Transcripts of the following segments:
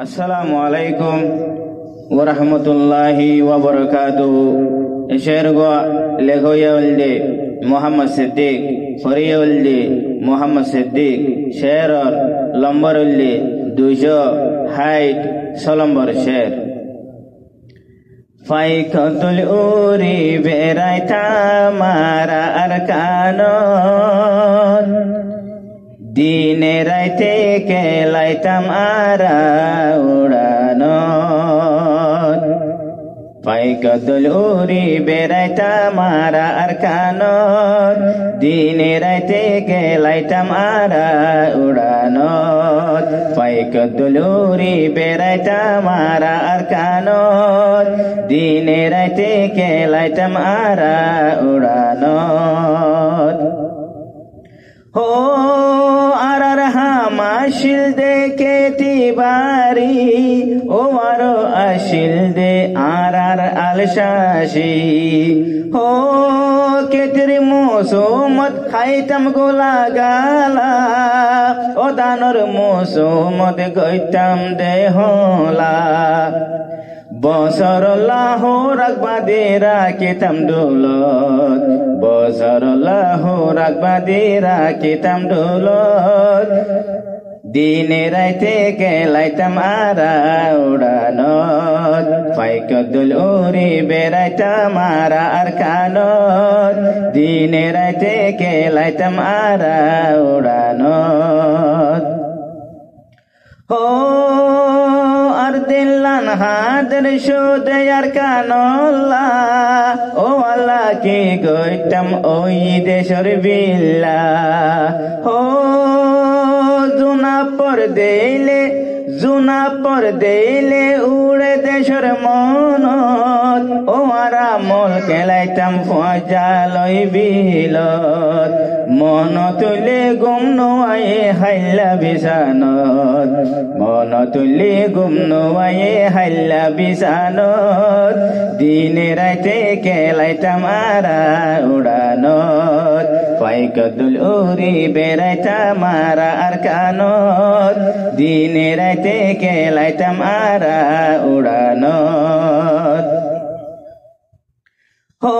আসসালামু আলাইকুম ওয়া রাহমাতুল্লাহি ওয়া বারাকাতুহু। এশের গো লেখইয়ালদে মোহাম্মদ সিদ্দিক ফরিয়ালদে মোহাম্মদ সিদ্দিক শেরর লম্বরুল্লি 260 নম্বর শের। ফাইকতুল উরি বেরাইতা মারা আরকানন, দিনে রাইতে কেলাইতাম আরা উড়ানন। ফাইকতুল উরি বেরাইতা মারা আরকানন, দিনে রাইতে কেলাইতাম আরা উড়ানন। ফাইকতুল উরি বেরাইতা মারা আরকানন, দিনে রাইতে কেলাইতাম আরা উড়ানন। হো আরার হামাশিল দে কেতিবারি, ও আরো আশিল দে আরার আলশাশি। হো কেতির মোসুমত খাইতাম গোলা গালা, ও দানর মোসুমত গইতাম দেহলা। বছর লাহো রাখবা দে রাখিতাম দৌলত, বছর লাহো রাখবা দে রাখিতাম দৌলত। দিনে রাইতে কেলাইতাম আরা উড়ানত, ফাইকতুল উরি বেরাইতাম আরা আরকানত, দিনে রাইতে কেলাইতাম আরা উড়ানত। ও আর দিল্লান হাদের সুদে আরকানল্লা, ও আল্লাহ কি গইতাম ওই দেশর বিল্লা। ও জুনা পর দেইলে উড়ে দেশর মনত, ও আরা মল কেলাইতাম ফজালই বিলত। মন তুলে গুম নোয়ায়ে হাইলা বিছানত, মন তুলে গুম নোয়ায়ে হাইলা বিছানত। দিনে রাইতে কেলাইতাম আরা উড়ানত, ফাইকতুল উরি বেরাইতাম আরা আরকানত, দিনে রাইতে কেলাইতাম আরা উড়ানত। হো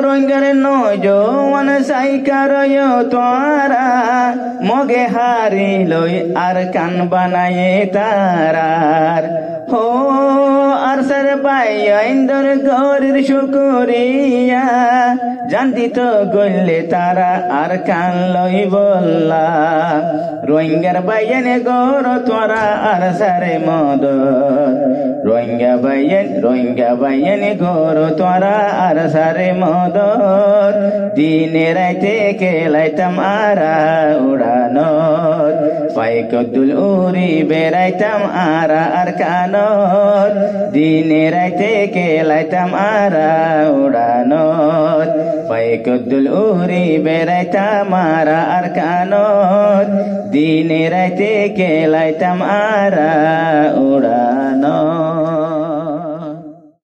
রঙ্গের নজওয়ান সাইকার তোরা, মগে হারি লই আর কান বানায়ে তারার। হো আর সর বাইন্দর গরির শুকুরিয়া, জানতি তো গল্লে তারা আর কান লই বললা। রোহিঙ্গার বাইয়ানে গর তোরা আর সারে মদত, রোহিঙ্গা বাইয়ানে গর তোরা আর সারে মদত। দিনে রাইতে কেলাইতাম আরা উড়ানত, ফাইকতুল উরি বেরাইতাম আরা আরকানত, দিনে রাইতে কেলাইতাম আরা উড়ানত। ফাইকতুল উরি বেরাইতাম আরা আরকানত, দিনে রাইতে কেলাইতাম আরা উড়ানত।